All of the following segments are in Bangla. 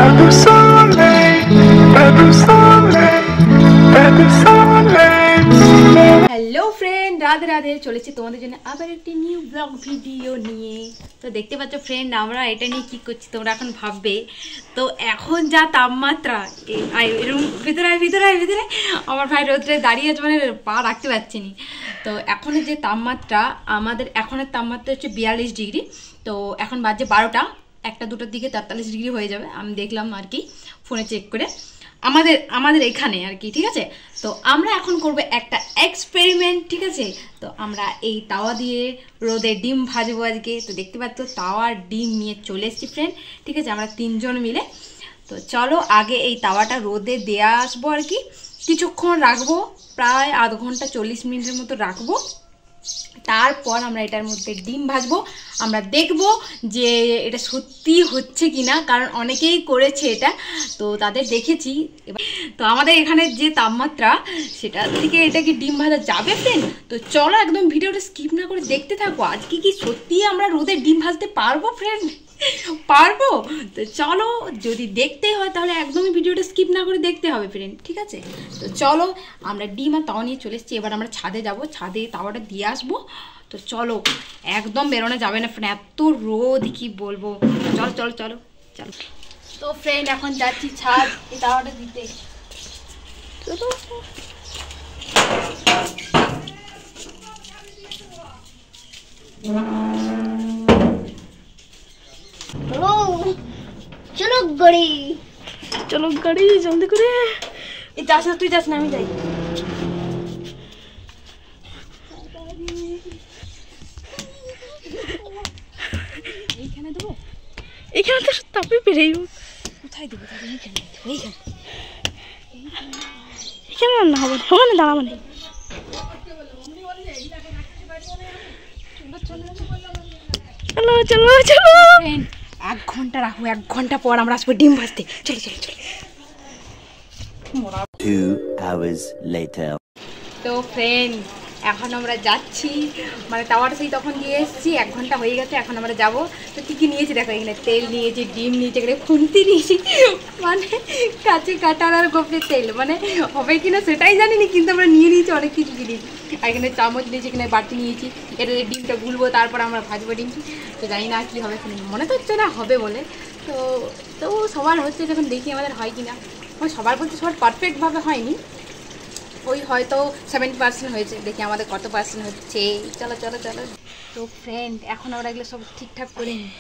Hello friend, Radhe Radhe. চলেছি তোমাদের জন্য আবার একটি নিউ ব্লগ ভিডিও নিয়ে। তো দেখতে পাচ্ছ ফ্রেন্ড, আমরা এটা নিয়ে কি করছি তোমরা এখন ভাববে। তো এখন যা তাপমাত্রা, এরকম ভিতরে ভিতরে আমার ভাই রোদ্রে দাঁড়িয়ে আছে, মানে পা রাখতে পারছি না। তো এখনের যে তাপমাত্রা, আমাদের এখনের তাপমাত্রা হচ্ছে 42 ডিগ্রি। তো এখন বাজে 12টা, 1-2টার দিকে 43 ডিগ্রি হয়ে যাবে। আমি দেখলাম আর কি ফোনে চেক করে, আমাদের এখানে আর কি। ঠিক আছে, তো আমরা এখন করব একটা এক্সপেরিমেন্ট। ঠিক আছে, তো আমরা এই তাওয়া দিয়ে রোদে ডিম ভাজবো আজকে। তো দেখতে পাচ্ছ তাওয়ার ডিম নিয়ে চলে এসেছি ফ্রেন্ড। ঠিক আছে, আমরা 3 জন মিলে। তো চলো আগে এই তাওয়াটা রোদে দেয়া আসবো আর কি। কিছুক্ষণ রাখবো, প্রায় আধ ঘন্টা 40 মিনিটের মতো রাখবো। তারপর আমরা এটার মধ্যে ডিম ভাজবো। আমরা দেখব যে এটা সত্যি হচ্ছে কিনা, কারণ অনেকেই করেছে এটা, তো তাদের দেখেছি। তো আমাদের এখানে যে তাপমাত্রা, সেটা থেকে এটা কি ডিম ভাজা যাবে ফ্রেন্ড? তো চলো একদম ভিডিওটা স্কিপ না করে দেখতে থাকো। আজকে কি সত্যি আমরা রোদে ডিম ভাজতে পারবো ফ্রেন্ড? পারবো? তো চলো, যদি দেখতে হয় তাহলে একদমই ভিডিওটা স্কিপ না করে দেখতে হবে ফ্রেন্ড। ঠিক আছে, তো চলো আমরা ডিম আর তাওয়া নিয়ে চলে এসেছি। এবার আমরা ছাদে যাব, ছাদে তাওয়াটা দিয়ে আসবো। তো চলো, একদম বেরোনো যাবে না ফ্রেন্ড, এত রোদ কি বলবো। চলো চলো চলো চলো। তো ফ্রেন্ড এখন যাচ্ছি ছাদ এই তাওয়াটা দিতে। চলো চলো গাড়ি, চলো গাড়ি জলদি করে। এই যাস না, তুই যাস না, আমি যাই। এইখানে দেবো, এইখানে তো তাপে পেরে। কোথায় দেবো? এইখানে এইখানে এইখানে রান্না হবে, হবে না, দাঁড়া। মানে চলো চলো চলো। 1 ঘন্টা রাখবো, 1 ঘন্টা পর আমরা আসবো ডিম ভাজতে। চলো চলো চলো। 2 hours later. তো ফ্রেন্ড এখন আমরা যাচ্ছি, মানে তাওয়াটা সেই তখন দিয়ে এসেছি। 1 ঘন্টা হয়ে গেছে, এখন আমরা যাবো। তো কী কী নিয়েছি দেখো, এখানে তেল নিয়েছি, ডিম নিয়েছি, এখানে খুন্তি নিয়েছি, মানে কাঁচি কাঁঠাল আর গোপের তেল, মানে হবে কিনা সেটাই জানি না, কিন্তু আমরা নিয়ে নিয়েছি অনেক কিছু জিনিস। আর এখানে চামচ নিয়েছি, এখানে বাটি নিয়েছি। এটা ডিমটা গুলবো, তারপর আমরা ভাজবো ডিম। তো জানি না কী হবে, মনে তো হচ্ছে না হবে বলে। তো তো সবার হচ্ছে, যখন দেখি আমাদের হয় কিনা। ওই সবার বলতে সবার পারফেক্টভাবে হয়নি, ওই হয়তো 70% হয়েছে। দেখি আমাদের কত পার্সেন্ট হচ্ছে। চলো চলো চলো। তো ফ্রেন্ড এখন আমরা এগুলো সব ঠিকঠাক করে নিই।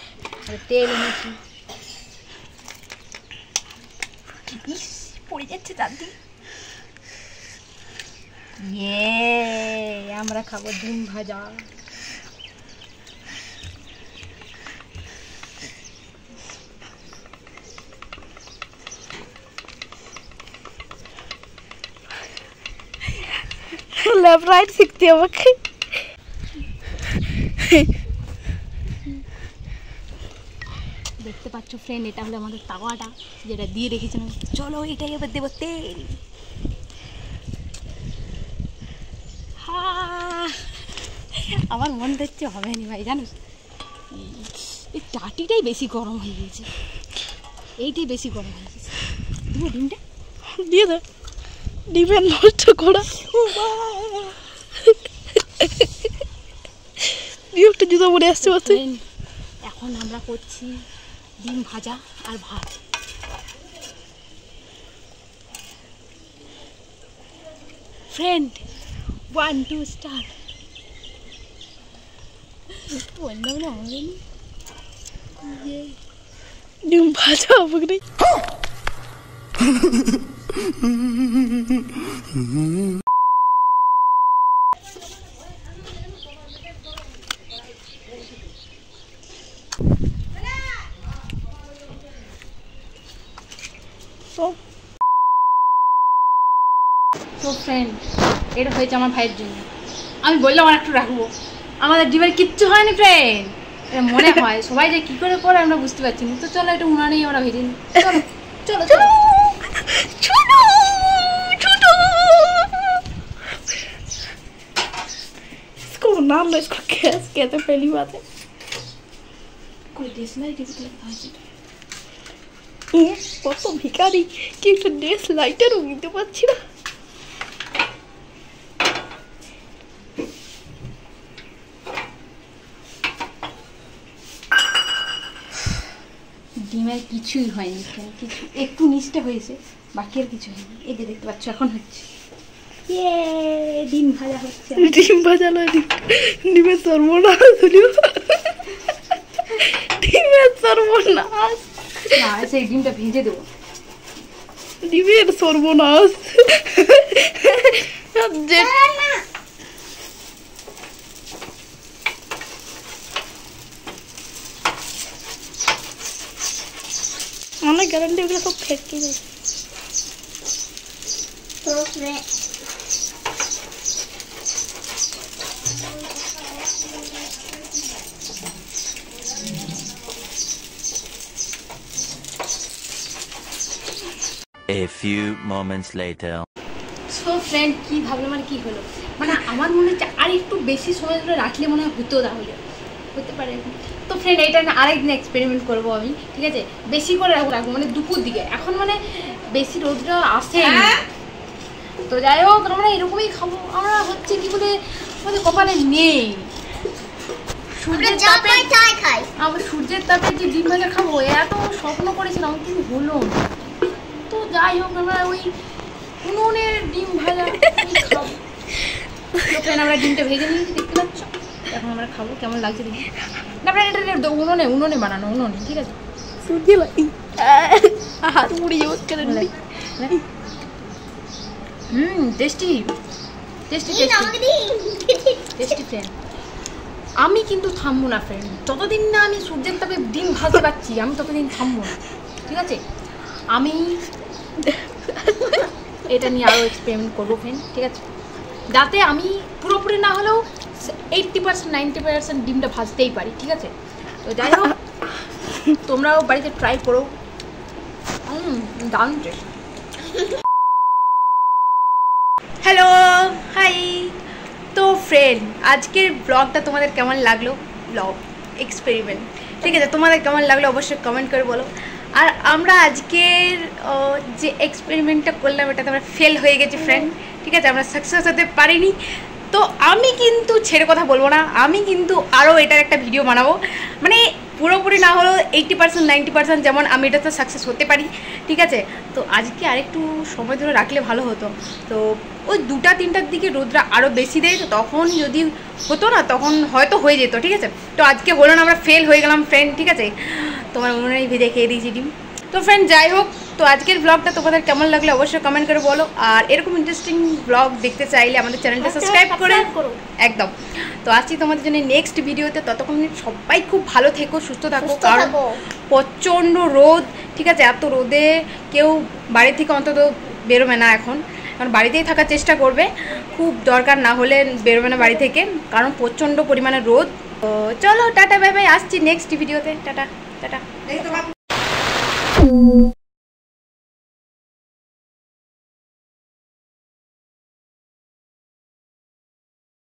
তেল এনেছি, পড়ে যাচ্ছে চারদিন। আমরা খাবো ডিম ভাজা। লেফট রাইট শিখতে আমাকে। দেখতে পাচ্ছ ফ্রেন্ড, এটা হলো আমাদের তাওয়াটা যেটা দিয়ে রেখেছিলাম। চলো এটাই এবার দেবো তেল। আমার মনে হচ্ছে হবে না ভাই, জানো এই টাটিটাই বেশি গরম হয়ে গেছে, এইটাই বেশি গরম হয়ে গেছে। দেবো ডিমটা, দিয়ে দাও। ডিমের নষ্ট করা, একটা জুতো পরে আসছে। এখন আমরা করছি ডিম ভাজা আর ভাত। Friend 1 2 start. বললাম না আমাদের ডিম ভাজা হবে। তো ফ্রেন্ড এটা হয়েছে আমার ভাইয়ের জন্য। আমি বললাম আর একটু রাখবো, আমাদের ডিমের কিচ্ছু হয়নি ফ্রেন্ড। মনে হয় সবাই যে কি করে করে আমরা বুঝতে পারছি না। তো চলো একটু উনানেই আমরা ভেজে নিই। চলো চলো চলো। इसको नाम लो, इसको गैस कहते पहली बात है। कोई डिश नहीं, কত ভিখারি, কি একটা ড্রেস লাইটারও নিতে পারছি না। ডিমের কিছুই হয়নি, কিছু একটু নিচটা হয়েছে, বাকি আর কিছু হয়নি। এই যে দেখতে পাচ্ছ এখন হচ্ছে, ডিম ভাজা হচ্ছে। ডিম ভাজা নয়, ডিমের সর্বনাশ, ডিমের সর্বনাশ। না, সেই ডিমটা ভেজে দেবো। ডিমের সর্বনাশ। অনেক গ্যারান্টি, ওগুলো সব ফেটকে যায়। A few moments later. So friend, কি ভাবলাম আর কি হলো, মানে আমার মনে হচ্ছে আর একটু বেশি সময় ধরে রাখলে মনে হয় হতো, তাহলে হতে পারে। তো ফ্রেন্ড, এইটা না আরেকদিন এক্সপেরিমেন্ট করবো আমি, ঠিক আছে? বেশি করে রাখবো মানে দুপুর দিকে, এখন মানে বেশি রোদটা আসে। তো যাই হোক, আমরা এরকমই খাবো। আমরা হচ্ছে কি বলে আমাদের কপালে নেই সূর্যের তাপে, আমরা সূর্যের তাপে যে ডিম ভাজা খাবো, এত স্বপ্ন করেছিলাম কিন্তু হলো না। তো যাই হোক, আমরা ওই উনুনের ডিম ভাজা খাবো। আমরা ডিমটা ভেজে নিয়েছি, দেখতে পাচ্ছ। এখন আমরা খাবো, কেমন লাগছে দেখি। তারপরে এটা উনুনে বানানো, উনুনে, ঠিক আছে? সূর্যে হাত মুড়ি যাচ্ছে। Tasty tasty tasty friend. আমি কিন্তু থামবো না ফ্রেন্ড, যতদিন না আমি সূর্যের তাপে ডিম ভাজতে পারছি আমি ততদিন থামবো না, ঠিক আছে? আমি এটা নিয়ে আরও এক্সপেরিমেন্ট করবো ফ্রেন্ড, ঠিক আছে? যাতে আমি পুরোপুরি না হলেও 80% 90% ডিমটা ভাজতেই পারি, ঠিক আছে? তো যাই হোক, তোমরাও বাড়িতে ট্রাই করো, দারুণ টেস্ট। Hello, hi. তো ফ্রেন্ড, আজকের ব্লগটা তোমাদের কেমন লাগলো? ব্লগ এক্সপেরিমেন্ট, ঠিক আছে? তোমাদের কেমন লাগলো অবশ্যই কমেন্ট করে বলো। আর আমরা আজকের যে এক্সপেরিমেন্টটা করলাম, এটাতে আমরা ফেল হয়ে গেছি ফ্রেন্ড, ঠিক আছে? আমরা সাকসেস হতে পারিনি। তো আমি কিন্তু ছেড়ে কথা বলবো না, আমি কিন্তু আরও এটার একটা ভিডিও বানাবো, মানে পুরোপুরি না হলেও 80% 90% যেমন আমি এটাতে সাকসেস হতে পারি, ঠিক আছে? তো আজকে আরেকটু সময় ধরে রাখলে ভালো হতো। তো ওই 2টা-3টার দিকে রোদরা আরও বেশি দেয়, তো তখন যদি হতো না তখন হয়তো হয়ে যেত, ঠিক আছে? তো আজকে হলো না, আমরা ফেল হয়ে গেলাম ফ্রেন্ড, ঠিক আছে? তোমার উনুনেই ভেজে খেয়ে দিয়েছি ডিম। তো ফ্রেন্ড, যাই হোক, তো আজকের ব্লগটা তোমাদের কেমন লাগলো অবশ্যই কমেন্ট করে বলো। আর এরকম ইন্টারেস্টিং ব্লগ দেখতে চাইলে আমাদের চ্যানেলটা সাবস্ক্রাইব করো একদম। তো আসছি তোমাদের জন্য নেক্সট ভিডিওতে। ততক্ষণ সবাই খুব ভালো থেকো, সুস্থ থাকো, কারণ প্রচণ্ড রোদ, ঠিক আছে? এত রোদে কেউ বাড়ি থেকে অন্তত বেরোবে না এখন, কারণ বাড়িতেই থাকার চেষ্টা করবে, খুব দরকার না হলে বেরোবে না বাড়ি থেকে, কারণ প্রচণ্ড পরিমাণে রোদ। তো চলো, টাটা বাই বাই, আসছি নেক্সট ভিডিওতে। Tata tata.